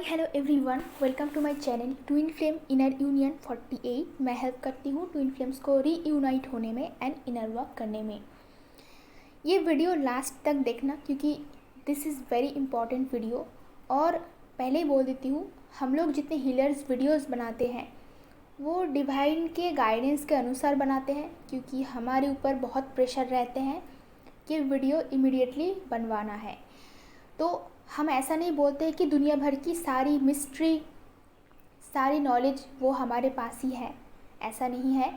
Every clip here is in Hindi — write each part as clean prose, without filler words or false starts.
Hello everyone, welcome to my channel twin flame inner union 48। मैं हेल्प करती हूँ ट्विन फ्लेम्स को रीयूनाइट होने में एंड इनर वर्क करने में। ये वीडियो लास्ट तक देखना क्योंकि this is very important video. और पहले ही बोल देती हूँ, हम लोग जितने हीलर्स वीडियोस बनाते हैं वो डिवाइन के गाइडेंस के अनुसार बनाते हैं, क्योंकि हमारे ऊपर बहुत प्रेशर रहते हैं कि वीडियो इमीडिएटली बनवाना है। तो हम ऐसा नहीं बोलते कि दुनिया भर की सारी मिस्ट्री, सारी नॉलेज वो हमारे पास ही है, ऐसा नहीं है।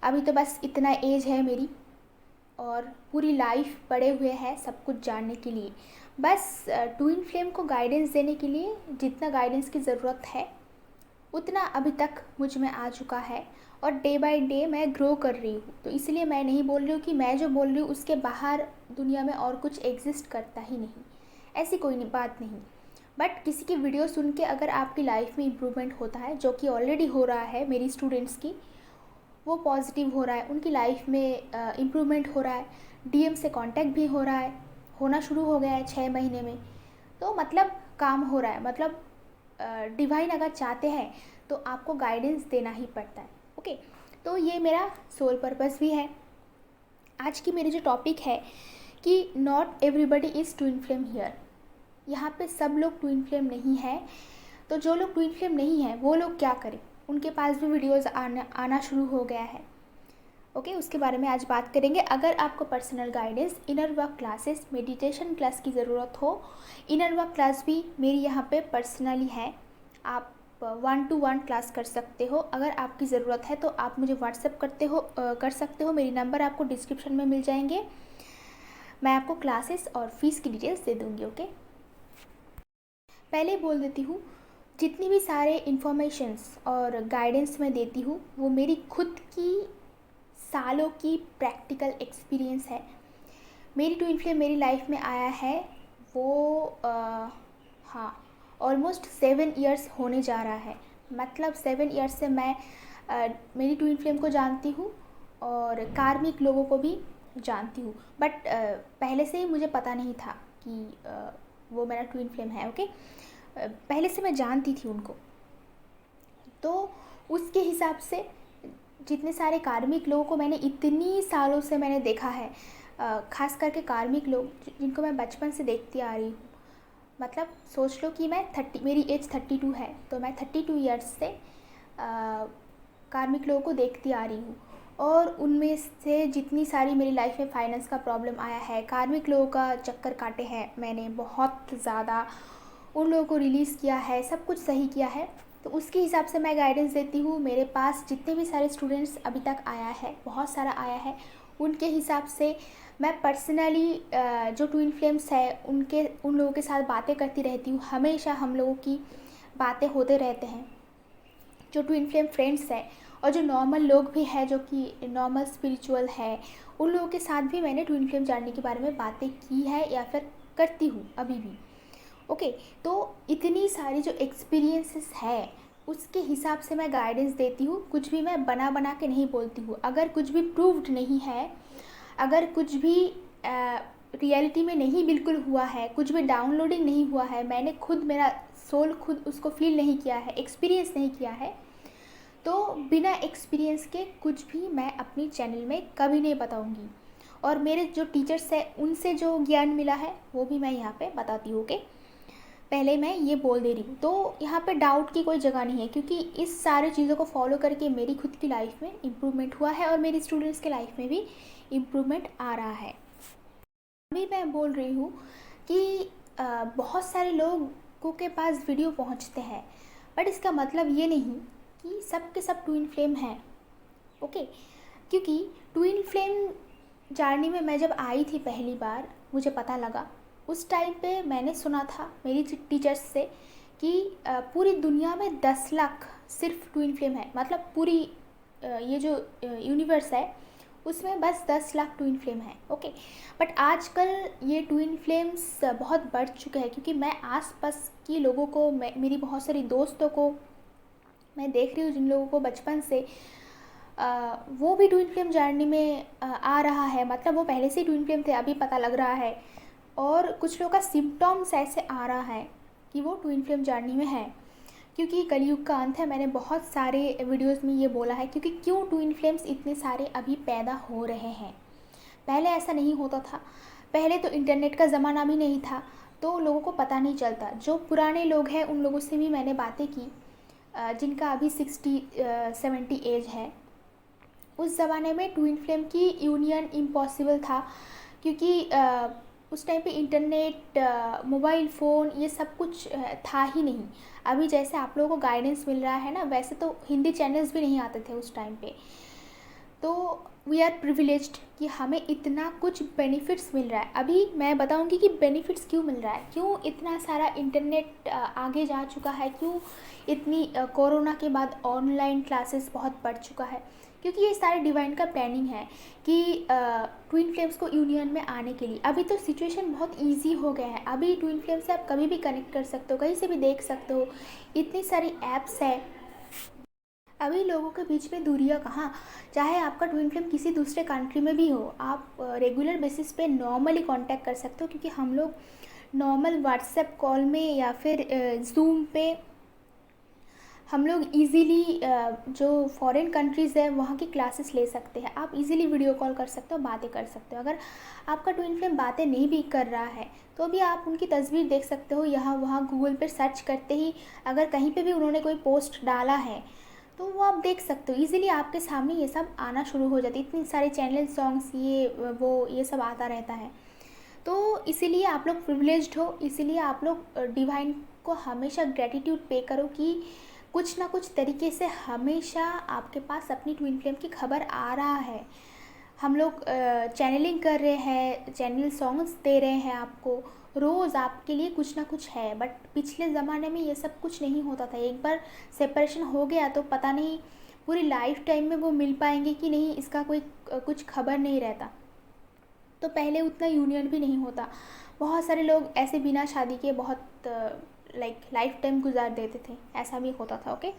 अभी तो बस इतना एज है मेरी और पूरी लाइफ पड़े हुए है सब कुछ जानने के लिए। बस ट्विन फ्लेम को गाइडेंस देने के लिए जितना गाइडेंस की ज़रूरत है उतना अभी तक मुझ में आ चुका है और डे बाय डे मैं ग्रो कर रही हूँ। तो इसलिए मैं नहीं बोल रही हूँ कि मैं जो बोल रही हूँ उसके बाहर दुनिया में और कुछ एग्जिस्ट करता ही नहीं, ऐसी कोई बात नहीं। बट किसी की वीडियो सुन के अगर आपकी लाइफ में इम्प्रूवमेंट होता है, जो कि ऑलरेडी हो रहा है मेरी स्टूडेंट्स की, वो पॉजिटिव हो रहा है, उनकी लाइफ में इम्प्रूवमेंट हो रहा है, डीएम से कांटेक्ट भी हो रहा है, होना शुरू हो गया है 6 महीने में, तो मतलब काम हो रहा है। मतलब डिवाइन अगर चाहते हैं तो आपको गाइडेंस देना ही पड़ता है। ओके, तो ये मेरा सोल पर्पस भी है। आज की मेरी जो टॉपिक है कि not everybody is twin flame here. यहाँ पे सब लोग ट्विन फ्लेम नहीं है। तो जो लोग ट्विन फ्लेम नहीं है वो लोग क्या करें, उनके पास भी वीडियोज़ आना शुरू हो गया है। ओके, उसके बारे में आज बात करेंगे। अगर आपको personal guidance, inner work classes, meditation class की ज़रूरत हो, इनर वर्क क्लास भी मेरी यहाँ पे पर्सनली है। आप 1-to-1 क्लास कर सकते हो। अगर आपकी ज़रूरत है तो आप मुझे व्हाट्सएप कर सकते हो। मेरी नंबर आपको डिस्क्रिप्शन में मिल जाएंगे। मैं आपको क्लासेस और फीस की डिटेल्स दे दूँगी। ओके, पहले बोल देती हूँ, जितनी भी सारे इन्फॉर्मेशंस और गाइडेंस मैं देती हूँ वो मेरी खुद की सालों की प्रैक्टिकल एक्सपीरियंस है। मेरी ट्विन फ्लेम मेरी लाइफ में आया है वो हाँ, ऑलमोस्ट 7 इयर्स होने जा रहा है। मतलब 7 इयर्स से मैं मेरी ट्विन फ्लेम को जानती हूँ और कार्मिक लोगों को भी जानती हूँ। बट पहले से ही मुझे पता नहीं था कि वो मेरा ट्विन फ्लेम है। ओके, पहले से मैं जानती थी उनको। तो उसके हिसाब से जितने सारे कार्मिक लोगों को मैंने इतनी सालों से मैंने देखा है, ख़ास करके कार्मिक लोग जिनको मैं बचपन से देखती आ रही हूँ। मतलब सोच लो कि मेरी एज 32 है, तो मैं 32 ईयर्स से कार्मिक लोगों को देखती आ रही हूँ। और उनमें से जितनी सारी मेरी लाइफ में फाइनेंस का प्रॉब्लम आया है, कार्मिक लोगों का चक्कर काटे हैं मैंने बहुत ज़्यादा, उन लोगों को रिलीज़ किया है, सब कुछ सही किया है। तो उसके हिसाब से मैं गाइडेंस देती हूँ। मेरे पास जितने भी सारे स्टूडेंट्स अभी तक आया है, बहुत सारा आया है, उनके हिसाब से मैं पर्सनली जो ट्विन फ्लेम्स है उन लोगों के साथ बातें करती रहती हूँ। हमेशा हम लोगों की बातें होते रहते हैं, जो ट्विन फ्लेम फ्रेंड्स हैं और जो नॉर्मल लोग भी हैं जो कि नॉर्मल स्पिरिचुअल है, उन लोगों के साथ भी मैंने ट्विन फ्लेम जानने के बारे में बातें की है या फिर करती हूँ अभी भी। ओके, तो इतनी सारी जो एक्सपीरियंसेस है उसके हिसाब से मैं गाइडेंस देती हूँ। कुछ भी मैं बना के नहीं बोलती हूँ। अगर कुछ भी प्रूव्ड नहीं है, अगर कुछ भी रियलिटी में नहीं बिल्कुल हुआ है, कुछ भी डाउनलोडिंग नहीं हुआ है, मैंने खुद, मेरा सोल खुद उसको फील नहीं किया है, एक्सपीरियंस नहीं किया है, तो बिना एक्सपीरियंस के कुछ भी मैं अपनी चैनल में कभी नहीं बताऊँगी। और मेरे जो टीचर्स हैं उनसे जो ज्ञान मिला है वो भी मैं यहाँ पे बताती हूँ। ओके, पहले मैं ये बोल दे रही हूँ। तो यहाँ पे डाउट की कोई जगह नहीं है, क्योंकि इस सारी चीज़ों को फॉलो करके मेरी खुद की लाइफ में इम्प्रूवमेंट हुआ है और मेरी स्टूडेंट्स के लाइफ में भी इम्प्रूवमेंट आ रहा है। अभी मैं बोल रही हूँ कि बहुत सारे लोगों के पास वीडियो पहुँचते हैं, बट इसका मतलब ये नहीं कि सब के सब ट्विन फ्लेम हैं। ओके, क्योंकि ट्विन फ्लेम जर्नी में मैं जब आई थी पहली बार, मुझे पता लगा, उस टाइम पे मैंने सुना था मेरी टीचर्स से कि पूरी दुनिया में 10 लाख सिर्फ ट्विन फ्लेम है। मतलब पूरी ये जो यूनिवर्स है उसमें बस 10 लाख ट्विन फ्लेम है। ओके, बट आजकल ये ट्विन फ्लेम्स बहुत बढ़ चुके हैं, क्योंकि मैं आसपास की लोगों को, मेरी बहुत सारी दोस्तों को मैं देख रही हूँ जिन लोगों को बचपन से वो भी ट्विन फ्लेम जर्नी में आ रहा है। मतलब वो पहले से ही ट्विन फ्लेम थे, अभी पता लग रहा है। और कुछ लोगों का सिम्टम्स ऐसे आ रहा है कि वो ट्विन फ्लेम जर्नी में है, क्योंकि कलयुग का अंत है। मैंने बहुत सारे वीडियोस में ये बोला है, क्योंकि क्यों ट्विन फ्लेम्स इतने सारे अभी पैदा हो रहे हैं। पहले ऐसा नहीं होता था, पहले तो इंटरनेट का ज़माना भी नहीं था, तो लोगों को पता नहीं चलता। जो पुराने लोग हैं उन लोगों से भी मैंने बातें की, जिनका अभी 60-70 एज है। उस ज़माने में ट्विन फ्लेम की यूनियन इम्पॉसिबल था, क्योंकि उस टाइम पे इंटरनेट, मोबाइल फ़ोन ये सब कुछ था ही नहीं। अभी जैसे आप लोगों को गाइडेंस मिल रहा है ना, वैसे तो हिंदी चैनल्स भी नहीं आते थे उस टाइम पे। तो वी आर प्रिविलेज्ड कि हमें इतना कुछ बेनिफिट्स मिल रहा है। अभी मैं बताऊंगी कि बेनिफिट्स क्यों मिल रहा है, क्यों इतना सारा इंटरनेट आगे जा चुका है, क्यों इतनी कोरोना के बाद ऑनलाइन क्लासेस बहुत बढ़ चुका है। क्योंकि ये सारे डिवाइन का प्लानिंग है कि ट्विन फ्लेम्स को यूनियन में आने के लिए। अभी तो सिचुएशन बहुत इजी हो गया है, अभी ट्विन फ्लेम से आप कभी भी कनेक्ट कर सकते हो, कहीं से भी देख सकते हो, इतनी सारी ऐप्स है। अभी लोगों के बीच में दूरियां कहाँ, चाहे आपका ट्विन फ्लेम किसी दूसरे कंट्री में भी हो, आप रेगुलर बेसिस पे नॉर्मली कांटेक्ट कर सकते हो। क्योंकि हम लोग नॉर्मल व्हाट्सएप कॉल में या फिर ज़ूम पे हम लोग इजीली जो फॉरेन कंट्रीज़ है वहाँ की क्लासेस ले सकते हैं। आप इजीली वीडियो कॉल कर सकते हो, बातें कर सकते हो। अगर आपका ट्विन फ्लेम बातें नहीं भी कर रहा है तो भी आप उनकी तस्वीर देख सकते हो, यहाँ वहाँ गूगल पर सर्च करते ही अगर कहीं पे भी उन्होंने कोई पोस्ट डाला है तो वो आप देख सकते हो। इजीली आपके सामने ये सब आना शुरू हो जाती है, इतनी सारे चैनल, सॉन्ग्स, ये सब आता रहता है। तो इसीलिए आप लोग प्रिविलेज्ड हो, इसीलिए आप लोग डिवाइन को हमेशा ग्रेटिट्यूड पे करो कि कुछ ना कुछ तरीके से हमेशा आपके पास अपनी ट्विन फ्लेम की खबर आ रहा है। हम लोग चैनलिंग कर रहे हैं, चैनल सॉन्ग्स दे रहे हैं आपको, रोज़ आपके लिए कुछ ना कुछ है। बट पिछले ज़माने में ये सब कुछ नहीं होता था। एक बार सेपरेशन हो गया तो पता नहीं पूरी लाइफ टाइम में वो मिल पाएंगे कि नहीं, इसका कोई कुछ खबर नहीं रहता। तो पहले उतना यूनियन भी नहीं होता, बहुत सारे लोग ऐसे बिना शादी के बहुत लाइफ टाइम गुजार देते थे, ऐसा भी होता था। ओके,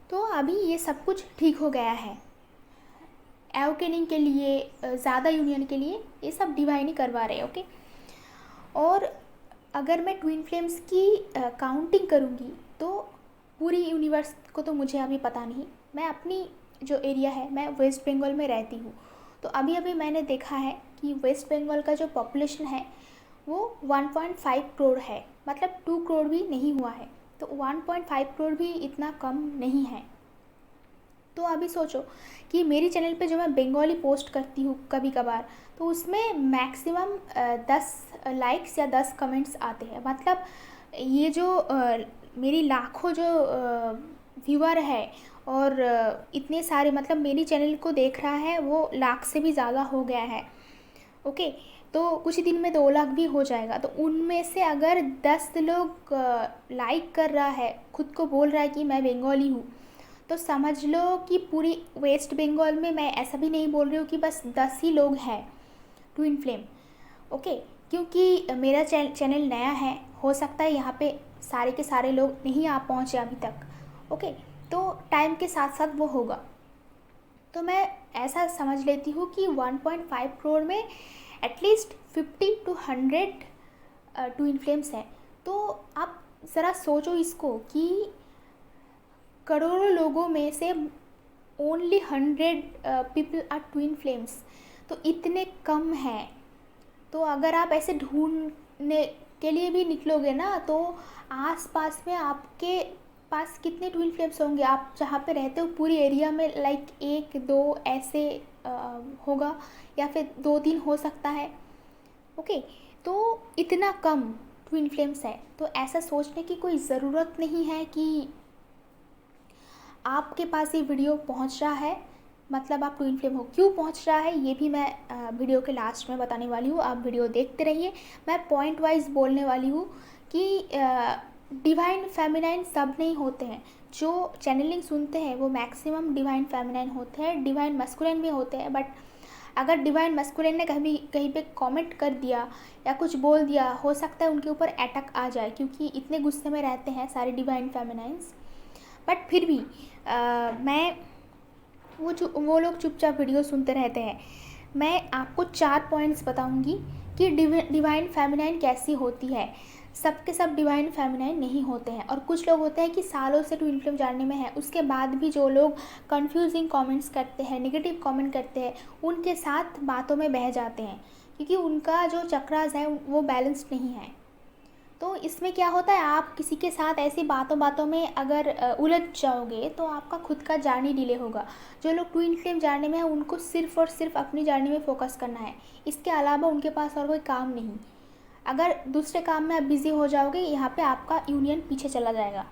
तो अभी ये सब कुछ ठीक हो गया है। एवोकेनिंग के लिए, ज़्यादा यूनियन के लिए ये सब डिवाइन ही करवा रहे हैं। ओके, और अगर मैं ट्विन फ्लेम्स की काउंटिंग करूँगी तो पूरी यूनिवर्स को तो मुझे अभी पता नहीं। मैं अपनी जो एरिया है, मैं वेस्ट बंगाल में रहती हूँ, तो अभी अभी मैंने देखा है कि वेस्ट बंगाल का जो पॉपुलेशन है वो 1.5 करोड़ है, मतलब 2 करोड़ भी नहीं हुआ है। तो 1.5 करोड़ भी इतना कम नहीं है। तो अभी सोचो कि मेरी चैनल पे जो मैं बंगाली पोस्ट करती हूँ कभी कभार, तो उसमें मैक्सिमम 10 लाइक्स या 10 कमेंट्स आते हैं। मतलब ये जो मेरी लाखों जो व्यूअर है और इतने सारे, मतलब मेरी चैनल को देख रहा है वो लाख से भी ज़्यादा हो गया है। ओके, तो कुछ ही दिन में 2 लाख भी हो जाएगा। तो उनमें से अगर 10 लोग लाइक कर रहा है, खुद को बोल रहा है कि मैं बंगाली हूँ, तो समझ लो कि पूरी वेस्ट बंगाल में, मैं ऐसा भी नहीं बोल रही हूँ कि बस 10 ही लोग हैं ट्विन फ्लेम। ओके, क्योंकि मेरा चैनल नया है, हो सकता है यहाँ पे सारे के सारे लोग नहीं आ पहुँचे अभी तक। ओके, तो टाइम के साथ साथ वो होगा। तो मैं ऐसा समझ लेती हूँ कि 1.5 करोड़ में एटलीस्ट 50 to 100 ट्विन फ्लेम्स हैं। तो आप ज़रा सोचो इसको कि करोड़ों लोगों में से only 100 people are twin flames, तो इतने कम हैं। तो अगर आप ऐसे ढूंढने के लिए भी निकलोगे ना, तो आस पास में आपके पास कितने ट्विन फ्लेम्स होंगे। आप जहाँ पे रहते हो पूरी एरिया में लाइक 1-2 ऐसे होगा, या फिर 2-3 हो सकता है। ओके, तो इतना कम ट्विन फ्लेम्स है। तो ऐसा सोचने की कोई ज़रूरत नहीं है कि आपके पास ये वीडियो पहुंच रहा है मतलब आप ट्विन फ्लेम हो। क्यों पहुंच रहा है ये भी मैं वीडियो के लास्ट में बताने वाली हूँ, आप वीडियो देखते रहिए। मैं पॉइंट वाइज बोलने वाली हूँ कि डिवाइन फेमिनाइन सब नहीं होते हैं। जो चैनलिंग सुनते हैं वो मैक्सिमम डिवाइन फेमिनाइन होते हैं, डिवाइन मस्कुलिन भी होते हैं। बट अगर डिवाइन मस्कुलिन ने कहीं पे कमेंट कर दिया या कुछ बोल दिया, हो सकता है उनके ऊपर अटैक आ जाए, क्योंकि इतने गुस्से में रहते हैं सारे डिवाइन फेमिनाइंस। बट फिर भी मैं वो लोग चुपचाप वीडियो सुनते रहते हैं। मैं आपको 4 पॉइंट्स बताऊंगी कि डिवाइन फेमिनाइन कैसी होती है। सबके सब डिवाइन फेमिनाइन नहीं होते हैं, और कुछ लोग होते हैं कि सालों से ट्विन फ्लेम जानने में है, उसके बाद भी जो लोग कंफ्यूजिंग कमेंट्स करते हैं, नेगेटिव कमेंट करते हैं, उनके साथ बातों में बह जाते हैं, क्योंकि उनका जो चक्रास है वो बैलेंस्ड नहीं है। तो इसमें क्या होता है, आप किसी के साथ ऐसी बातों बातों में अगर उलझ जाओगे तो आपका खुद का जर्नी डिले होगा। जो लोग ट्विन फ्लेम जर्नी में है उनको सिर्फ और सिर्फ अपनी जर्नी में फोकस करना है, इसके अलावा उनके पास और कोई काम नहीं। अगर दूसरे काम में आप बिज़ी हो जाओगे, यहाँ पे आपका यूनियन पीछे चला जाएगा।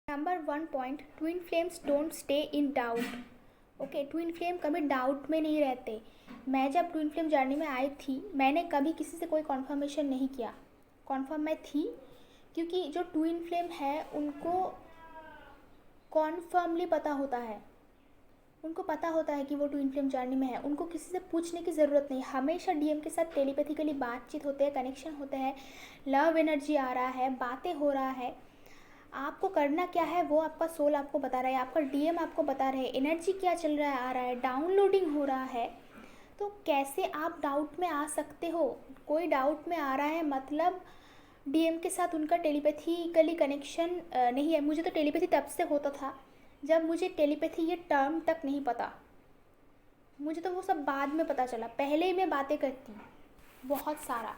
Number 1 point, twin flames don't stay in doubt. Okay, twin flame कभी डाउट में नहीं रहते। मैं जब ट्विन फ्लेम जर्नी में आई थी, मैंने कभी किसी से कोई कॉन्फर्मेशन नहीं किया। कॉन्फर्म मैं थी, क्योंकि जो ट्विन फ्लेम है उनको कॉन्फर्मली पता होता है, उनको पता होता है कि वो ट्विन फ्लेम जर्नी में है। उनको किसी से पूछने की ज़रूरत नहीं, हमेशा डीएम के साथ टेलीपैथिकली बातचीत होते हैं, कनेक्शन होते हैं, लव एनर्जी आ रहा है, बातें हो रहा है। आपको करना क्या है वो आपका सोल आपको बता रहा है, आपका डीएम आपको बता रहे हैं, एनर्जी क्या चल रहा है, आ रहा है, डाउनलोडिंग हो रहा है। तो कैसे आप डाउट में आ सकते हो? कोई डाउट में आ रहा है मतलब डीएम के साथ उनका टेलीपैथिकली कनेक्शन नहीं है। मुझे तो टेलीपैथी तब से होता था जब मुझे टेलीपैथी ये टर्म तक नहीं पता, मुझे तो वो सब बाद में पता चला। पहले ही मैं बातें करती बहुत सारा,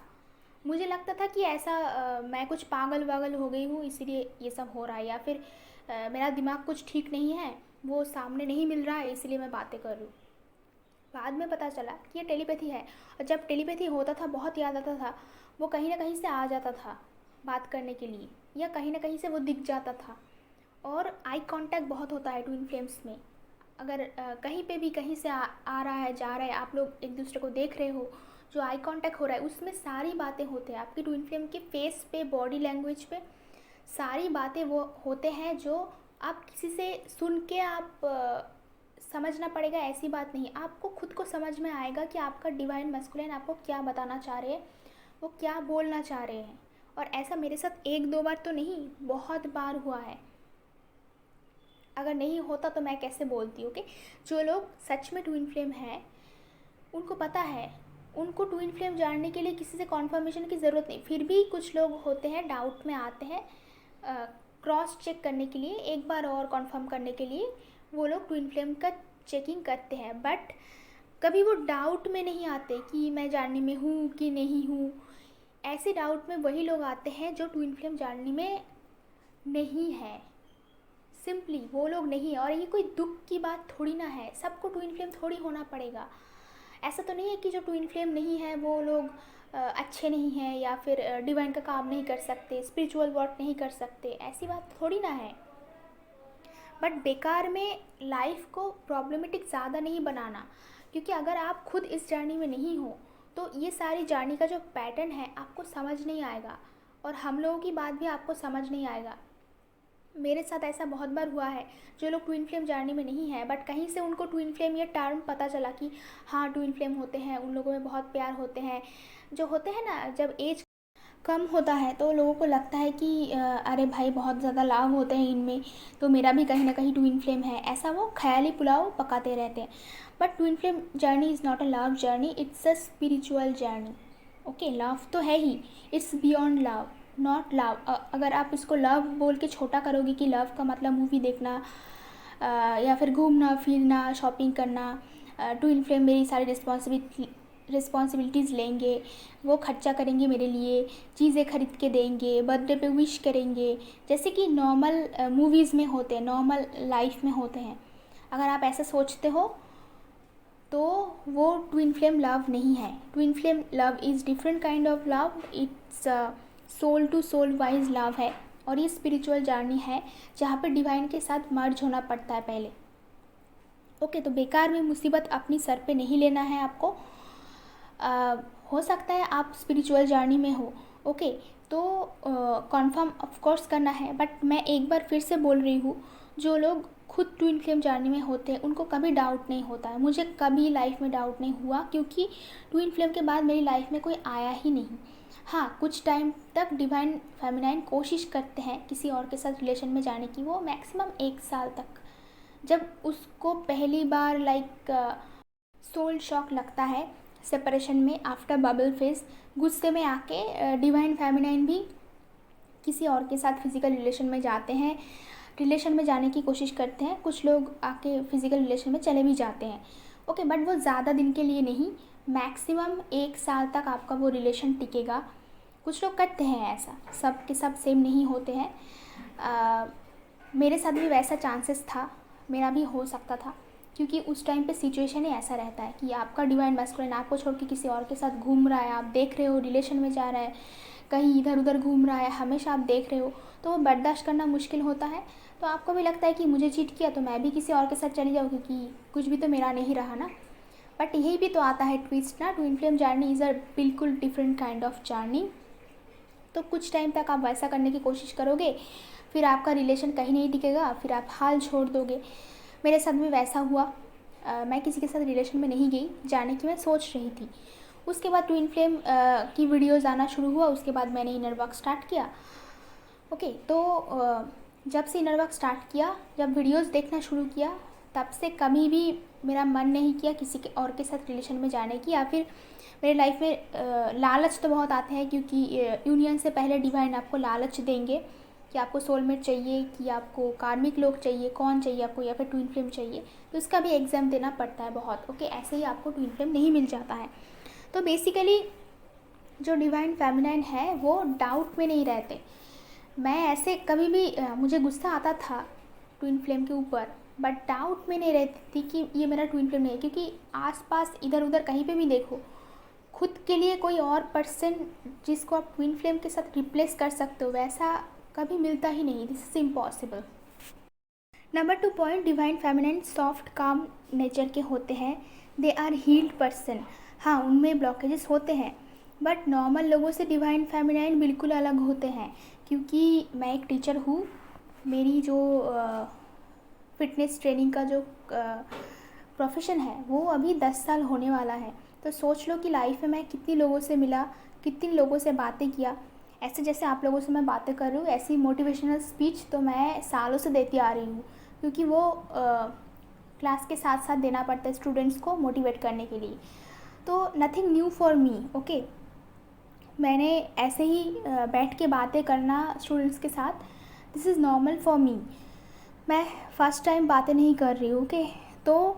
मुझे लगता था कि ऐसा मैं कुछ पागल वागल हो गई हूँ इसीलिए ये सब हो रहा है, या फिर मेरा दिमाग कुछ ठीक नहीं है, वो सामने नहीं मिल रहा है इसलिए मैं बातें कर रही हूँ। बाद में पता चला कि ये टेलीपैथी है, और जब टेलीपैथी होता था बहुत याद आता था, वो कहीं ना कहीं से आ जाता था बात करने के लिए, या कहीं ना कहीं से वो दिख जाता था। और आई कांटेक्ट बहुत होता है ट्विन फ्लेम्स में। अगर कहीं पे भी कहीं से आ रहा है, जा रहा है, आप लोग एक दूसरे को देख रहे हो, जो आई कांटेक्ट हो रहा है उसमें सारी बातें होते हैं। आपकी ट्विन फ्लेम के फेस पे, बॉडी लैंग्वेज पे सारी बातें वो होते हैं जो आप किसी से सुन के आप समझना पड़ेगा, ऐसी बात नहीं। आपको खुद को समझ में आएगा कि आपका डिवाइन मस्कुलिन आपको क्या बताना चाह रहे हैं, वो क्या बोलना चाह रहे हैं। और ऐसा मेरे साथ एक दो बार तो नहीं, बहुत बार हुआ है। अगर नहीं होता तो मैं कैसे बोलती, ओके। जो लोग सच में ट्विन फ्लेम है उनको पता है, उनको ट्विन फ्लेम जानने के लिए किसी से कॉन्फर्मेशन की ज़रूरत नहीं। फिर भी कुछ लोग होते हैं डाउट में आते हैं, क्रॉस चेक करने के लिए, एक बार और कॉन्फर्म करने के लिए वो लोग ट्विन फ्लेम का चेकिंग करते हैं। बट कभी वो डाउट में नहीं आते कि मैं जानने में हूँ कि नहीं हूँ। ऐसे डाउट में वही लोग आते हैं जो ट्विन फ्लेम जानने में नहीं है, सिंपली वो लोग नहीं है। और ये कोई दुख की बात थोड़ी ना है, सबको ट्विन फ्लेम थोड़ी होना पड़ेगा। ऐसा तो नहीं है कि जो ट्विन फ्लेम नहीं है वो लोग अच्छे नहीं हैं, या फिर डिवाइन का काम नहीं कर सकते, स्पिरिचुअल वर्क नहीं कर सकते, ऐसी बात थोड़ी ना है। बट बेकार में लाइफ को प्रॉब्लमेटिक ज़्यादा नहीं बनाना, क्योंकि अगर आप खुद इस जर्नी में नहीं हो तो ये सारी जर्नी का जो पैटर्न है आपको समझ नहीं आएगा, और हम लोगों की बात भी आपको समझ नहीं आएगा। मेरे साथ ऐसा बहुत बार हुआ है, जो लोग ट्विन फ्लेम जर्नी में नहीं है बट कहीं से उनको ट्विन फ्लेम ये टर्म पता चला कि हाँ ट्विन फ्लेम होते हैं, उन लोगों में बहुत प्यार होते हैं। जो होते हैं ना, जब एज कम होता है तो लोगों को लगता है कि अरे भाई बहुत ज़्यादा लाभ होते हैं इनमें, तो मेरा भी कहीं ना कहीं ट्विन फ्लेम है, ऐसा वो ख्याली पुलाव पकाते रहते हैं। But twin flame journey is not a love journey, it's a spiritual journey. Okay, love तो है ही, it's beyond love, not love. अगर आप इसको लव बोल के छोटा करोगे कि लव का मतलब मूवी देखना या फिर घूमना फिरना, शॉपिंग करना, ट्विन फ्लेम मेरी सारी रिस्पॉन्सिबिलिटीज़ लेंगे, वो खर्चा करेंगे मेरे लिए, चीज़ें खरीद के देंगे, बर्थडे पे विश करेंगे, जैसे कि नॉर्मल मूवीज़ में होते हैं, नॉर्मल लाइफ में होते हैं। अगर आप ऐसा सोचते हो तो वो ट्विन फ्लेम लव नहीं है। Twin flame love is different kind of love, it's soul to soul wise love है, और ये स्पिरिचुअल जर्नी है जहाँ पे डिवाइन के साथ मर्ज होना पड़ता है पहले। ओके, तो बेकार में मुसीबत अपनी सर पे नहीं लेना है आपको। हो सकता है आप स्पिरिचुअल जर्नी में हो, ओके, तो कंफर्म ऑफ कोर्स करना है। बट मैं एक बार फिर से बोल रही हूँ, जो लोग खुद ट्विन फ्लेम जर्नी में होते हैं उनको कभी डाउट नहीं होता है। मुझे कभी लाइफ में डाउट नहीं हुआ, क्योंकि ट्विन फ्लेम के बाद मेरी लाइफ में कोई आया ही नहीं। हाँ, कुछ टाइम तक डिवाइन फेमिनाइन कोशिश करते हैं किसी और के साथ रिलेशन में जाने की, वो मैक्सिमम 1 साल तक। जब उसको पहली बार लाइक सोल शॉक लगता है सेपरेशन में, आफ्टर बबल फेज, गुस्से में आके डिवाइन फेमिनाइन भी किसी और के साथ फिज़िकल रिलेशन में जाते हैं, रिलेशन में जाने की कोशिश करते हैं, कुछ लोग आके फिज़िकल रिलेशन में चले भी जाते हैं। ओके, बट वो ज़्यादा दिन के लिए नहीं, मैक्सिमम 1 साल तक आपका वो रिलेशन टिकेगा। कुछ लोग करते हैं ऐसा, सब के सब सेम नहीं होते हैं। मेरे साथ भी वैसा चांसेस था, मेरा भी हो सकता था, क्योंकि उस टाइम पे सिचुएशन ही ऐसा रहता है कि आपका डिवाइन मैस्कुलिन आपको छोड़ के किसी और के साथ घूम रहा है, आप देख रहे हो रिलेशन में जा रहा है, कहीं इधर उधर घूम रहा है, हमेशा आप देख रहे हो, तो वो बर्दाश्त करना मुश्किल होता है। तो आपको भी लगता है कि मुझे चीट किया तो मैं भी किसी और के साथ चली जाऊँ, क्योंकि कुछ भी तो मेरा नहीं रहा ना। बट यही भी तो आता है ट्विस्ट ना, twin flame journey is a बिल्कुल डिफरेंट काइंड ऑफ जर्नी। तो कुछ टाइम तक आप वैसा करने की कोशिश करोगे, फिर आपका रिलेशन कहीं नहीं टिकेगा, फिर आप हाल छोड़ दोगे। मेरे साथ भी वैसा हुआ। मैं किसी के साथ रिलेशन में नहीं गई, जाने की मैं सोच रही थी। उसके बाद ट्विन फ्लेम की वीडियोस आना शुरू हुआ, उसके बाद मैंने इनर वर्क स्टार्ट किया। ओके, तो जब से इनर वर्क स्टार्ट किया, जब वीडियोस देखना शुरू किया, तब से कभी भी मेरा मन नहीं किया किसी के और के साथ रिलेशन में जाने की। या फिर मेरे लाइफ में लालच तो बहुत आते हैं, क्योंकि यूनियन से पहले डिवाइन आपको लालच देंगे कि आपको सोलमेट चाहिए, कि आपको कार्मिक लोग चाहिए, कौन चाहिए आपको, या फिर ट्विन फ्लेम चाहिए। तो इसका भी एग्ज़ाम देना पड़ता है बहुत। ओके, ऐसे ही आपको ट्विन फ्लेम नहीं मिल जाता है। तो बेसिकली जो डिवाइन फेमिनाइन है वो डाउट में नहीं रहते। मैं ऐसे कभी भी मुझे गुस्सा आता था ट्विन फ्लेम के ऊपर, बट डाउट में नहीं रहती थी कि ये मेरा ट्विन फ्लेम नहीं है, क्योंकि आसपास इधर उधर कहीं पे भी देखो, खुद के लिए कोई और पर्सन जिसको आप ट्विन फ्लेम के साथ रिप्लेस कर सकते हो, वैसा कभी मिलता ही नहीं। This is impossible. Number 2 point, divine feminine soft calm nature के होते हैं। They are healed person. हाँ, उनमें ब्लॉकेजेस होते हैं, बट नॉर्मल लोगों से डिवाइन फेमिनाइन बिल्कुल अलग होते हैं। क्योंकि मैं एक टीचर हूँ, मेरी जो फिटनेस ट्रेनिंग का जो प्रोफेशन है वो अभी 10 साल होने वाला है। तो सोच लो कि लाइफ में मैं कितने लोगों से मिला, कितने लोगों से बातें किया। ऐसे जैसे आप लोगों से मैं बातें कर रही हूँ, ऐसी मोटिवेशनल स्पीच तो मैं सालों से देती आ रही हूँ, क्योंकि वो क्लास के साथ साथ देना पड़ता है स्टूडेंट्स को मोटिवेट करने के लिए। तो nothing new for me. Okay, मैंने ऐसे ही बैठ के बातें करना स्टूडेंट्स के साथ, this is normal for me. मैं फ़र्स्ट टाइम बातें नहीं कर रही हूँ। ओके, तो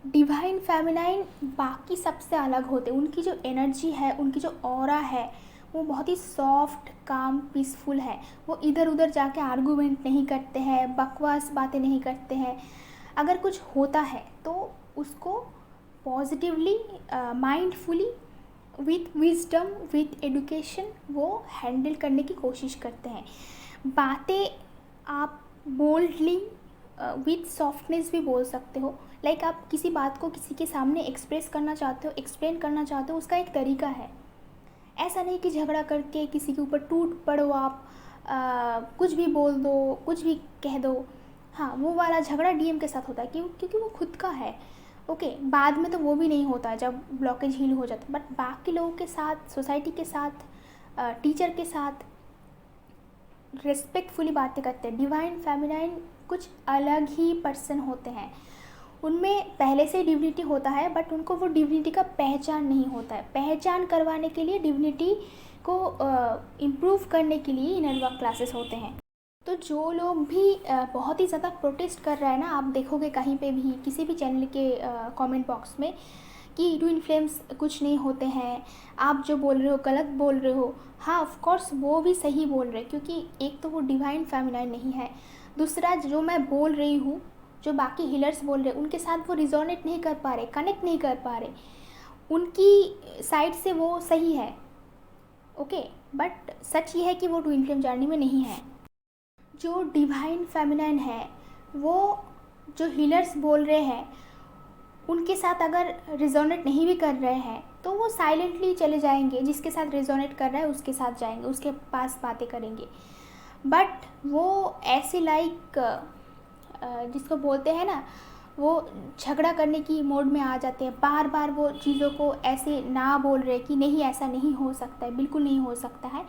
डिवाइन फेमिनाइन बाकी सबसे अलग होते हैं। उनकी जो एनर्जी है, उनकी जो ऑरा है, वो बहुत ही सॉफ्ट, काम, पीसफुल है। वो इधर उधर जाके आर्गूमेंट नहीं करते हैं, बकवास बातें नहीं करते हैं। अगर कुछ होता है तो उसको positively, mindfully, with wisdom, with education वो हैंडल करने की कोशिश करते हैं। बातें आप बोल्डली, विथ सॉफ्टनेस भी बोल सकते हो। लाइक आप किसी बात को किसी के सामने एक्सप्रेस करना चाहते हो, एक्सप्लेन करना चाहते हो, उसका एक तरीका है। ऐसा नहीं कि झगड़ा करके किसी के ऊपर टूट पड़ो आप, कुछ भी बोल दो, कुछ भी कह दो। हाँ, वो वाला झगड़ा डीएम के साथ होता है, क्योंकि वो खुद का है। ओके, बाद में तो वो भी नहीं होता जब ब्लॉकेज हील हो जाता है, बट बाकी लोगों के साथ, सोसाइटी के साथ, टीचर के साथ रिस्पेक्टफुली बातें करते हैं। डिवाइन फेमिनाइन कुछ अलग ही पर्सन होते हैं। उनमें पहले से डिविनिटी होता है, बट उनको वो डिविनिटी का पहचान नहीं होता है। पहचान करवाने के लिए, डिविनिटी को इम्प्रूव करने के लिए इनर वर्क क्लासेस होते हैं। तो जो लोग भी बहुत ही ज़्यादा प्रोटेस्ट कर रहा है ना, आप देखोगे कहीं पे भी, किसी भी चैनल के कमेंट बॉक्स में, कि ट्विन फ्लेम्स कुछ नहीं होते हैं, आप जो बोल रहे हो गलत बोल रहे हो। हाँ, ऑफ कोर्स वो भी सही बोल रहे हैं, क्योंकि एक तो वो डिवाइन फेमिनाइन नहीं है, दूसरा जो मैं बोल रही हूँ, जो बाकी हीलर्स बोल रहे हैं, उनके साथ वो रिजोनेट नहीं कर पा रहे, कनेक्ट नहीं कर पा रहे। उनकी साइड से वो सही है। ओके, बट सच ये है कि वो ट्विन फ्लेम जर्नी में नहीं है। जो डिवाइन फेमिनाइन है, वो जो हीलर्स बोल रहे हैं उनके साथ अगर रिजोनेट नहीं भी कर रहे हैं तो वो साइलेंटली चले जाएंगे। जिसके साथ रिजोनेट कर रहा है उसके साथ जाएंगे, उसके पास बातें करेंगे। बट वो ऐसे लाइक जिसको बोलते हैं ना, वो झगड़ा करने की मोड में आ जाते हैं। बार बार वो चीज़ों को ऐसे ना बोल रहे कि नहीं, ऐसा नहीं हो सकता है, बिल्कुल नहीं हो सकता है।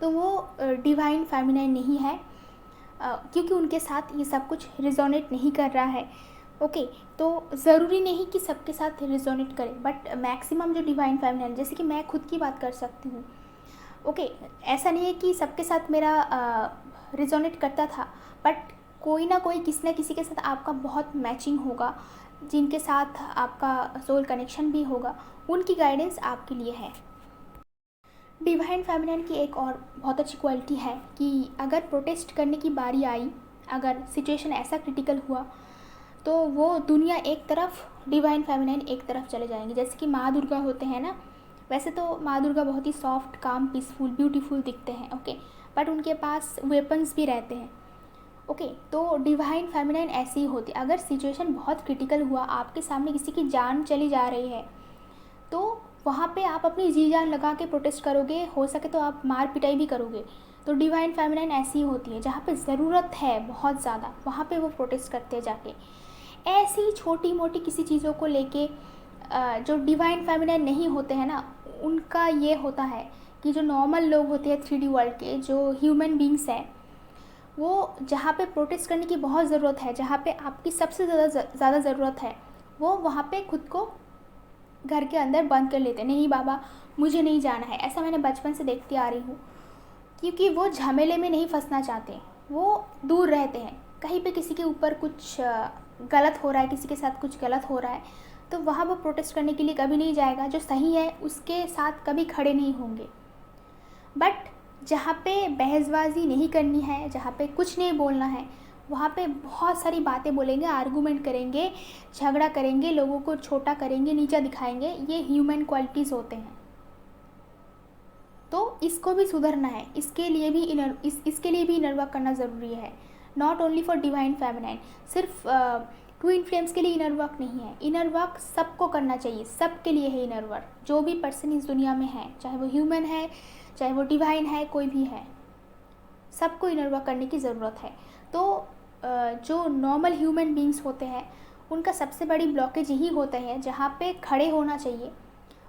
तो वो डिवाइन फेमिनाइन नहीं है, क्योंकि उनके साथ ये सब कुछ रिजोनेट नहीं कर रहा है। ओके, तो ज़रूरी नहीं कि सबके साथ रिजोनेट करे, बट मैक्सिमम जो डिवाइन फेमिनाइन, जैसे कि मैं खुद की बात कर सकती हूँ, ओके, ऐसा नहीं है कि सबके साथ मेरा रिजोनेट करता था, बट कोई ना कोई किसी ना किसी के साथ आपका बहुत मैचिंग होगा, जिनके साथ आपका सोल कनेक्शन भी होगा, उनकी गाइडेंस आपके लिए है। डिवाइन फेमिनिन की एक और बहुत अच्छी क्वालिटी है कि अगर प्रोटेस्ट करने की बारी आई, अगर सिचुएशन ऐसा क्रिटिकल हुआ, तो वो दुनिया एक तरफ, डिवाइन फेमिनिन एक तरफ चले जाएंगे। जैसे कि माँ दुर्गा होते हैं ना, वैसे तो माँ दुर्गा बहुत ही सॉफ्ट, काम, पीसफुल, ब्यूटीफुल दिखते हैं, ओके, बट उनके पास वेपन्स भी रहते हैं, ओके। तो डिवाइन फेमिनिन ऐसी ही होती है। अगर सिचुएशन बहुत क्रिटिकल हुआ, आपके सामने किसी की जान चली जा रही है, तो वहाँ पे आप अपनी जी जान लगा के प्रोटेस्ट करोगे, हो सके तो आप मार पिटाई भी करोगे। तो डिवाइन फेमिनिन ऐसी ही होती है, जहाँ पे ज़रूरत है बहुत ज़्यादा, वहाँ पे वो प्रोटेस्ट करते हैं जाके। ऐसी छोटी मोटी किसी चीज़ों को लेके जो डिवाइन फेमिनिन नहीं होते हैं ना, उनका ये होता है कि जो नॉर्मल लोग होते हैं 3D वर्ल्ड के, जो ह्यूमन बींग्स हैं, वो जहाँ पे प्रोटेस्ट करने की बहुत ज़रूरत है, जहाँ पे आपकी सबसे ज़्यादा ज़रूरत है, वो वहाँ पे खुद को घर के अंदर बंद कर लेते हैं। नहीं बाबा, मुझे नहीं जाना है, ऐसा मैंने बचपन से देखती आ रही हूँ। क्योंकि वो झमेले में नहीं फंसना चाहते, वो दूर रहते हैं। कहीं पे किसी के ऊपर कुछ गलत हो रहा है, किसी के साथ कुछ गलत हो रहा है, तो वहाँ वो प्रोटेस्ट करने के लिए कभी नहीं जाएगा। जो सही है उसके साथ कभी खड़े नहीं होंगे। बट जहाँ पे बहसबाजी नहीं करनी है, जहाँ पे कुछ नहीं बोलना है, वहाँ पे बहुत सारी बातें बोलेंगे, आर्गूमेंट करेंगे, झगड़ा करेंगे, लोगों को छोटा करेंगे, नीचा दिखाएंगे। ये ह्यूमन क्वालिटीज़ होते हैं। तो इसको भी सुधरना है, इसके लिए भी इनर वर्क करना ज़रूरी है। Not only for divine feminine, सिर्फ ट्विन फ्लेम्स के लिए इनर वर्क नहीं है। इनर वर्क सबको करना चाहिए, सबके लिए है इनर वर्क। जो भी पर्सन इस दुनिया में है, चाहे वो ह्यूमन है, चाहे वो डिवाइन है, कोई भी है, सबको इनर वर्क करने की ज़रूरत है। तो जो नॉर्मल ह्यूमन बींग्स होते हैं, उनका सबसे बड़ी ब्लॉकेज यही होता है, जहाँ पे खड़े होना चाहिए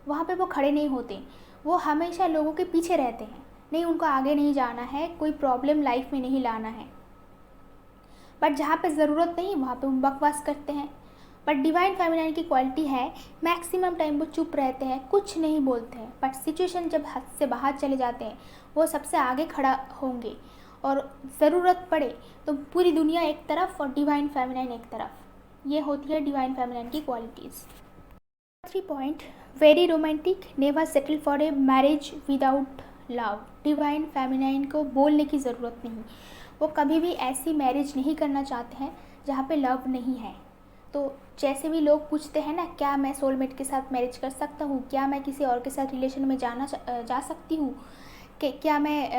वहाँ पे वो खड़े नहीं होते। वो हमेशा लोगों के पीछे रहते हैं, नहीं, उनको आगे नहीं जाना है, कोई प्रॉब्लम लाइफ में नहीं लाना है। बट जहाँ पे ज़रूरत नहीं, वहाँ पे वो बकवास करते हैं। बट डिवाइन फेमिनिन की क्वालिटी है, मैक्सिमम टाइम वो चुप रहते हैं, कुछ नहीं बोलते हैं। बट सिचुएशन जब हद से बाहर चले जाते हैं, वो सबसे आगे खड़ा होंगे, और ज़रूरत पड़े तो पूरी दुनिया एक तरफ और डिवाइन फेमिनिन एक तरफ। ये होती है डिवाइन फेमिनिन की qualities. 3 point, very romantic, never settle for a marriage without love. Divine feminine को बोलने की ज़रूरत नहीं, वो कभी भी ऐसी मैरिज नहीं करना चाहते हैं जहाँ पे लव नहीं है। तो जैसे भी लोग पूछते हैं ना, क्या मैं सोलमेट के साथ मैरिज कर सकता हूँ, क्या मैं किसी और के साथ रिलेशन में जा सकती हूँ, कि क्या मैं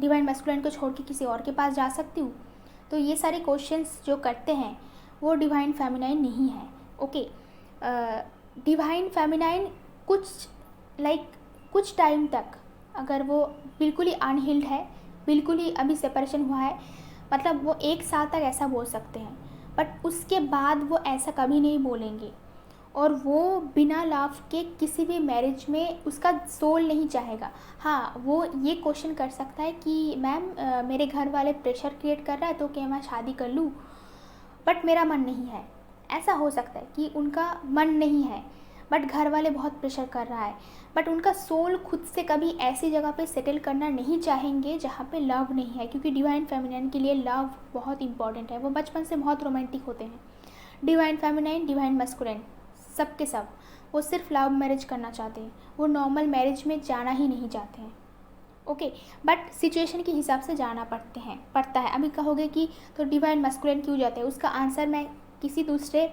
डिवाइन मैस्कुलिन को छोड़ के किसी और के पास जा सकती हूँ, तो ये सारे क्वेश्चंस जो करते हैं वो डिवाइन फेमिनिन नहीं है, ओके। डिवाइन फेमिनिन कुछ टाइम तक, अगर वो बिल्कुल ही अनहील्ड है, बिल्कुल ही अभी सेपरेशन हुआ है, मतलब वो 1 साल तक ऐसा बोल सकते हैं। बट उसके बाद वो ऐसा कभी नहीं बोलेंगे, और वो बिना लव के किसी भी मैरिज में उसका सोल नहीं चाहेगा। हाँ, वो ये क्वेश्चन कर सकता है कि मैम मेरे घर वाले प्रेशर क्रिएट कर रहा है, तो क्या मैं शादी कर लूँ, बट मेरा मन नहीं है। ऐसा हो सकता है कि उनका मन नहीं है, बट घर वाले बहुत प्रेशर कर रहा है, बट उनका सोल खुद से कभी ऐसी जगह पे सेटल करना नहीं चाहेंगे जहाँ पे लव नहीं है। क्योंकि डिवाइन फेमिनिन के लिए लव बहुत इंपॉर्टेंट है। वो बचपन से बहुत रोमांटिक होते हैं। डिवाइन फेमिनिन, डिवाइन मैस्कुलिन, सब के सब, वो सिर्फ लव मैरिज करना चाहते हैं, वो नॉर्मल मैरिज में जाना ही नहीं चाहते हैं, ओके। बट सिचुएशन के हिसाब से जाना पड़ता है। अभी कहोगे कि तो डिवाइन मैस्कुलिन क्यों जाते हैं, उसका आंसर मैं किसी दूसरे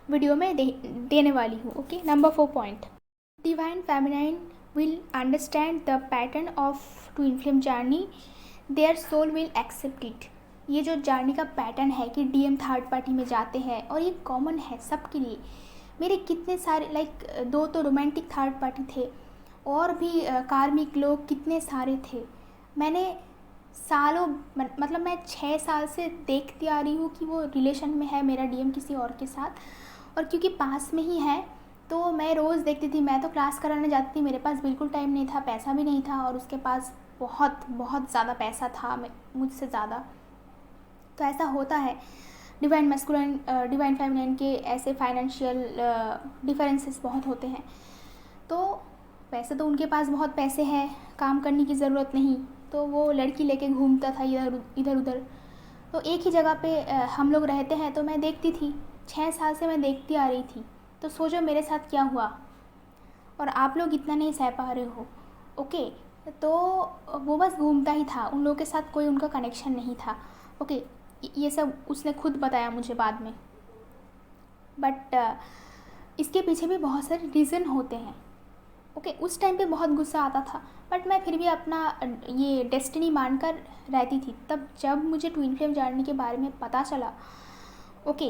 वीडियो में देने वाली हूँ, okay. Number 4 point, divine feminine will understand the pattern of twin flame journey, their soul will accept it. ये जो जर्नी का पैटर्न है कि डीएम थर्ड पार्टी में जाते हैं, और ये कॉमन है सबके लिए। मेरे कितने सारे 2 तो रोमांटिक थर्ड पार्टी थे, और भी कार्मिक लोग कितने सारे थे। मैंने सालों, मतलब मैं 6 साल से देखती आ रही हूँ कि वो रिलेशन में है मेरा डीएम किसी और के साथ, और क्योंकि पास में ही है तो मैं रोज़ देखती थी। मैं तो क्लास कराने जाती थी, मेरे पास बिल्कुल टाइम नहीं था, पैसा भी नहीं था, और उसके पास बहुत बहुत ज़्यादा पैसा था मुझसे ज़्यादा। तो ऐसा होता है, डिवाइन मैस्कुलिन डिवाइन फेमिनिन के ऐसे फाइनेंशियल डिफरेंसेस बहुत होते हैं। तो वैसे तो उनके पास बहुत पैसे हैं, काम करने की ज़रूरत नहीं, तो वो लड़की लेके घूमता था इधर उधर। तो एक ही जगह पे हम लोग रहते हैं, तो मैं देखती थी, 6 साल से मैं देखती आ रही थी। तो सोचो मेरे साथ क्या हुआ, और आप लोग इतना नहीं सह पा रहे हो। ओके, तो वो बस घूमता ही था, उन लोगों के साथ कोई उनका कनेक्शन नहीं था। ओके, ये सब उसने खुद बताया मुझे बाद में। बट इसके पीछे भी बहुत सारे रीज़न होते हैं। ओके, उस टाइम पे बहुत गुस्सा आता था, बट मैं फिर भी अपना ये डेस्टिनी मानकर रहती थी। तब जब मुझे ट्विन फ्लेम जर्नी के बारे में पता चला, ओके,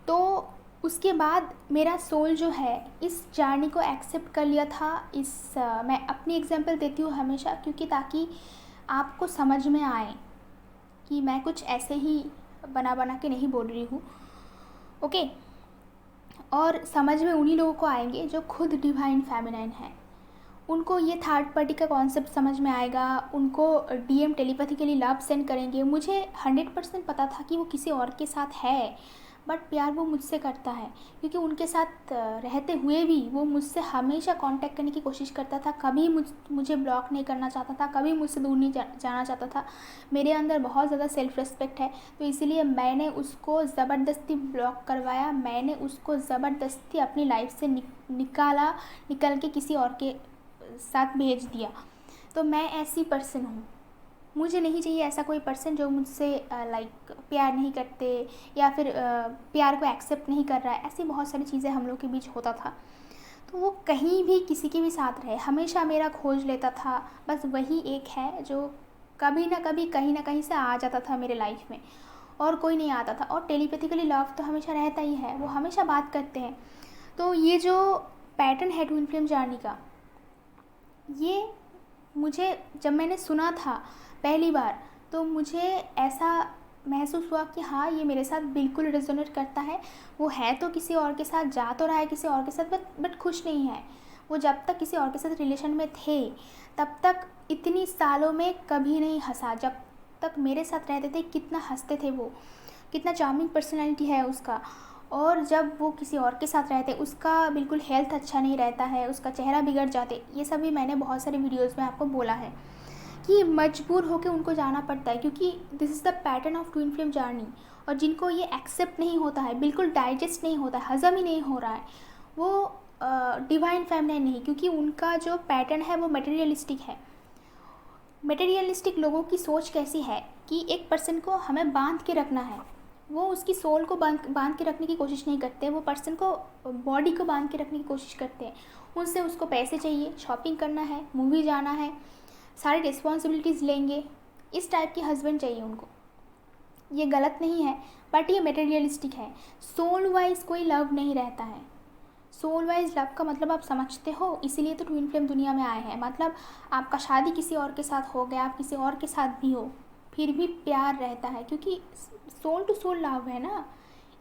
तो उसके बाद मेरा सोल जो है इस जर्नी को एक्सेप्ट कर लिया था। मैं अपनी एग्जांपल देती हूँ हमेशा, क्योंकि ताकि आपको समझ में आए कि मैं कुछ ऐसे ही बना के नहीं बोल रही हूँ। ओके, और समझ में उन्हीं लोगों को आएंगे जो खुद डिवाइन फेमिनाइन है। उनको ये थर्ड पार्टी का कॉन्सेप्ट समझ में आएगा, उनको डीएम टेलीपैथिकली लव सेंड करेंगे। मुझे 100% पता था कि वो किसी और के साथ है, बट प्यार वो मुझसे करता है, क्योंकि उनके साथ रहते हुए भी वो मुझसे हमेशा कांटेक्ट करने की कोशिश करता था। कभी मुझे ब्लॉक नहीं करना चाहता था, कभी मुझसे दूर नहीं जाना चाहता था। मेरे अंदर बहुत ज़्यादा सेल्फ़ रिस्पेक्ट है, तो इसीलिए मैंने उसको ज़बरदस्ती ब्लॉक करवाया। मैंने उसको ज़बरदस्ती अपनी लाइफ से निकाल के किसी और के साथ भेज दिया। तो मैं ऐसी पर्सन हूँ। मुझे नहीं चाहिए ऐसा कोई पर्सन जो मुझसे प्यार नहीं करते, या फिर प्यार को एक्सेप्ट नहीं कर रहा है। ऐसी बहुत सारी चीज़ें हम लोग के बीच होता था। तो वो कहीं भी किसी के भी साथ रहे, हमेशा मेरा खोज लेता था। बस वही एक है जो कभी ना कभी कहीं ना कहीं से आ जाता था मेरे लाइफ में, और कोई नहीं आता था। और टेलीपैथिकली लव तो हमेशा रहता ही है, वो हमेशा बात करते हैं। तो ये जो पैटर्न है ट्विन फ्लेम जर्नी का, ये मुझे जब मैंने सुना था पहली बार, तो मुझे ऐसा महसूस हुआ कि हाँ, ये मेरे साथ बिल्कुल रेजोनेट करता है। वो है तो किसी और के साथ, जा तो रहा है किसी और के साथ, बट खुश नहीं है। वो जब तक किसी और के साथ रिलेशन में थे, तब तक इतनी सालों में कभी नहीं हंसा। जब तक मेरे साथ रहते थे कितना हंसते थे वो, कितना चार्मिंग पर्सनैलिटी है उसका। और जब वो किसी और के साथ रहते, उसका बिल्कुल हेल्थ अच्छा नहीं रहता है, उसका चेहरा बिगड़ जाते। ये सभी मैंने बहुत सारे वीडियोज़ में आपको बोला है कि मजबूर होकर उनको जाना पड़ता है, क्योंकि this is the pattern of twin flame journey. और जिनको ये एक्सेप्ट नहीं होता है, बिल्कुल डाइजेस्ट नहीं होता है, हज़म ही नहीं हो रहा है, वो डिवाइन फेमिनाइन नहीं, क्योंकि उनका जो पैटर्न है वो मटेरियलिस्टिक है। मटेरियलिस्टिक लोगों की सोच कैसी है कि एक पर्सन को हमें बांध के रखना है। वो उसकी सोल को बांध के रखने की कोशिश नहीं करते, वो पर्सन को, बॉडी को बांध के रखने की कोशिश करते हैं। उनसे उसको पैसे चाहिए, शॉपिंग करना है, मूवी जाना है, सारी रिस्पॉन्सिबिलिटीज़ लेंगे। इस टाइप के हस्बैंड चाहिए उनको। ये गलत नहीं है, बट ये मटेरियलिस्टिक है। सोल वाइज कोई लव नहीं रहता है। सोल वाइज लव का मतलब आप समझते हो, इसीलिए तो ट्विन फ्लेम दुनिया में आए हैं। मतलब आपका शादी किसी और के साथ हो गया, आप किसी और के साथ भी हो, फिर भी प्यार रहता है, क्योंकि सोल टू सोल लव है ना।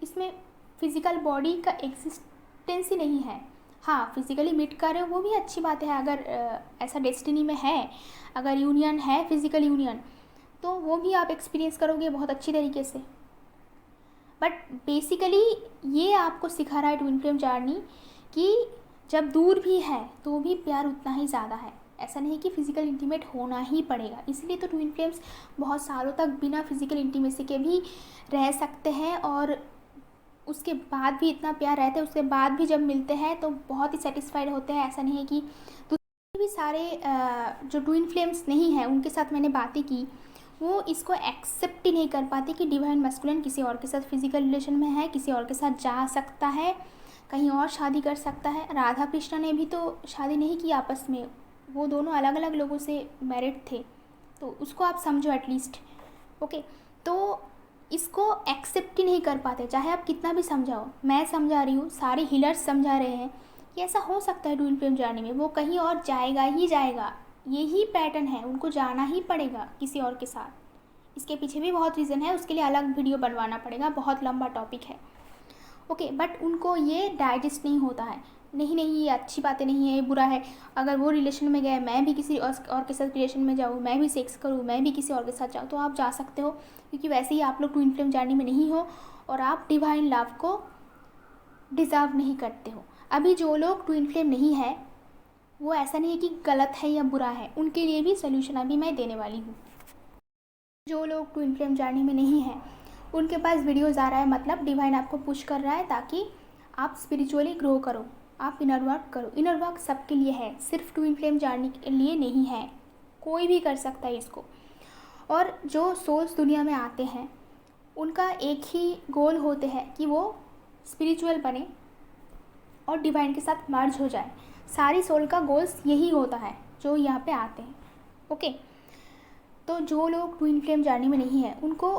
इसमें फिज़िकल बॉडी का एग्जिस्टेंस ही नहीं है। हाँ, फिज़िकली मीट कर रहे हो वो भी अच्छी बात है, अगर ऐसा डेस्टिनी में है, अगर यूनियन है, फिज़िकल यूनियन, तो वो भी आप एक्सपीरियंस करोगे बहुत अच्छी तरीके से। बट बेसिकली ये आपको सिखा रहा है ट्विन फ्लेम जर्नी कि जब दूर भी है तो भी प्यार उतना ही ज़्यादा है। ऐसा नहीं कि फ़िज़िकल इंटीमेट होना ही पड़ेगा। इसलिए तो ट्विन फ्लेम्स बहुत सालों तक बिना फ़िज़िकल इंटीमेसी के भी रह सकते हैं, और उसके बाद भी इतना प्यार रहता है। उसके बाद भी जब मिलते हैं तो बहुत ही सेटिस्फाइड होते हैं। ऐसा नहीं है कि भी सारे जो ट्विन फ्लेम्स नहीं हैं उनके साथ मैंने बातें की, वो इसको एक्सेप्ट ही नहीं कर पाते कि डिवाइन मैस्कुलिन किसी और के साथ फिजिकल रिलेशन में है, किसी और के साथ जा सकता है, कहीं और शादी कर सकता है। राधा कृष्णा ने भी तो शादी नहीं की आपस में, वो दोनों अलग अलग लोगों से मैरिड थे, तो उसको आप समझो एटलीस्ट। ओके, तो इसको एक्सेप्ट ही नहीं कर पाते, चाहे आप कितना भी समझाओ। मैं समझा रही हूँ, सारे हीलर्स समझा रहे हैं कि ऐसा हो सकता है ट्विन फ्लेम जर्नी में, वो कहीं और जाएगा ही जाएगा। यही पैटर्न है, उनको जाना ही पड़ेगा किसी और के साथ। इसके पीछे भी बहुत रीज़न है, उसके लिए अलग वीडियो बनवाना पड़ेगा, बहुत लंबा टॉपिक है। ओके, बट उनको ये डाइजेस्ट नहीं होता है। नहीं नहीं, ये अच्छी बातें नहीं है, ये बुरा है। अगर वो रिलेशन में गए, मैं भी किसी और के साथ रिलेशन में जाऊँ, मैं भी सेक्स करूँ, मैं भी किसी और के साथ जाऊँ, तो आप जा सकते हो, क्योंकि वैसे ही आप लोग ट्विन फ्लेम जर्नी में नहीं हो और आप डिवाइन लव को डिज़र्व नहीं करते हो। अभी जो लोग ट्विन फ्लेम नहीं है वो ऐसा नहीं है कि गलत है या बुरा है, उनके लिए भी सोल्यूशन अभी मैं देने वाली हूँ। जो लोग ट्विन फ्लेम जर्नी में नहीं हैं, उनके पास वीडियोज़ आ रहा है, मतलब डिवाइन आपको पुश कर रहा है ताकि आप स्पिरिचुअली ग्रो करो, आप इनर वर्क करो। इनर वर्क सबके लिए है, सिर्फ ट्विन फ्लेम जर्नी के लिए नहीं है, कोई भी कर सकता है इसको। और जो सोल्स दुनिया में आते हैं उनका एक ही गोल होते हैं कि वो स्पिरिचुअल बने और डिवाइन के साथ मर्ज हो जाए। सारी सोल का गोल्स यही होता है जो यहाँ पे आते हैं। ओके, तो जो लोग ट्विन फ्लेम जर्नी में नहीं है उनको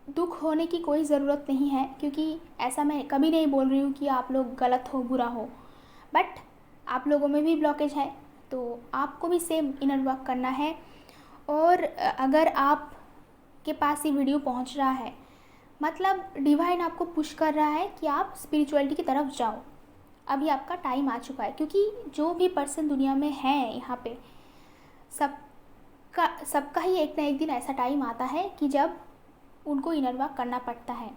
दुख होने की कोई ज़रूरत नहीं है, क्योंकि ऐसा मैं कभी नहीं बोल रही हूँ कि आप लोग गलत हो, बुरा हो, बट आप लोगों में भी ब्लॉकेज है तो आपको भी सेम इनर वर्क करना है। और अगर आप के पास ये वीडियो पहुंच रहा है, मतलब डिवाइन आपको पुश कर रहा है कि आप स्पिरिचुअलिटी की तरफ जाओ। अभी आपका टाइम आ चुका है, क्योंकि जो भी पर्सन दुनिया में है यहाँ पे, सबका ही एक ना एक दिन ऐसा टाइम आता है कि जब उनको इनर वर्क करना पड़ता है।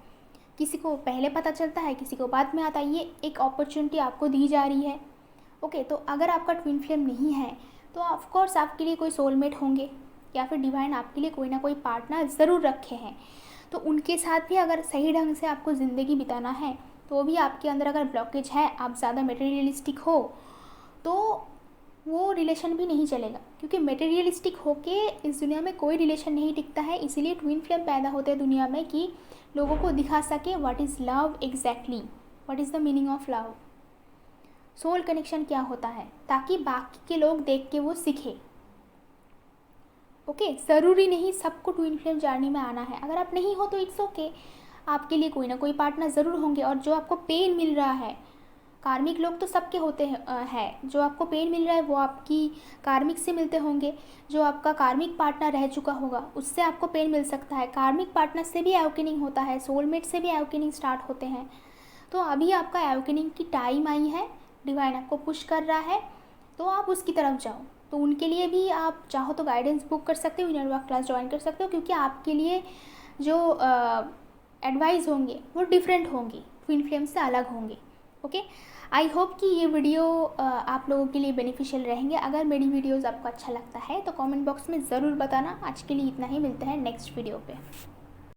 किसी को पहले पता चलता है, किसी को बाद में आता है। ये एक अपॉर्चुनिटी आपको दी जा रही है। ओके, तो अगर आपका ट्विन फ्लेम नहीं है तो ऑफकोर्स आपके लिए कोई सोलमेट होंगे, या फिर डिवाइन आपके लिए कोई ना कोई पार्टनर ज़रूर रखे हैं। तो उनके साथ भी अगर सही ढंग से आपको ज़िंदगी बिताना है, तो भी आपके अंदर अगर ब्लॉकेज है, आप ज़्यादा मटेरियलिस्टिक हो, तो वो रिलेशन भी नहीं चलेगा। क्योंकि मटेरियलिस्टिक होके इस दुनिया में कोई रिलेशन नहीं टिकता है। इसीलिए ट्विन फ्लेम पैदा होते हैं दुनिया में कि लोगों को दिखा सके what is love exactly, what is the meaning of love, soul connection क्या होता है, ताकि बाकी के लोग देख के वो सीखे। ओके, ज़रूरी नहीं सबको ट्विन फ्लेम जर्नी में आना है। अगर आप नहीं हो तो इट्स ओके, आपके लिए कोई ना कोई पार्टनर ज़रूर होंगे। और जो आपको पेन मिल रहा है, कार्मिक लोग तो सबके होते हैं, जो आपको पेन मिल रहा है वो आपकी कार्मिक से मिलते होंगे। जो आपका कार्मिक पार्टनर रह चुका होगा उससे आपको पेन मिल सकता है। कार्मिक पार्टनर से भी अवेकनिंग होता है, सोलमेट से भी अवेकनिंग स्टार्ट होते हैं। तो अभी आपका अवेकनिंग की टाइम आई है, डिवाइन आपको पुश कर रहा है, तो आप उसकी तरफ जाओ। तो उनके लिए भी आप चाहो तो गाइडेंस बुक कर सकते हो, इनर वर्क क्लास ज्वाइन कर सकते हो, क्योंकि आपके लिए जो एडवाइस होंगे वो डिफरेंट होंगी, ट्विन फ्लेम से अलग होंगे। ओके, आई होप कि ये वीडियो आप लोगों के लिए बेनिफिशियल रहेंगे। अगर मेरी वीडियोज़ आपको अच्छा लगता है तो कमेंट बॉक्स में ज़रूर बताना। आज के लिए इतना ही, मिलते हैं नेक्स्ट वीडियो पे।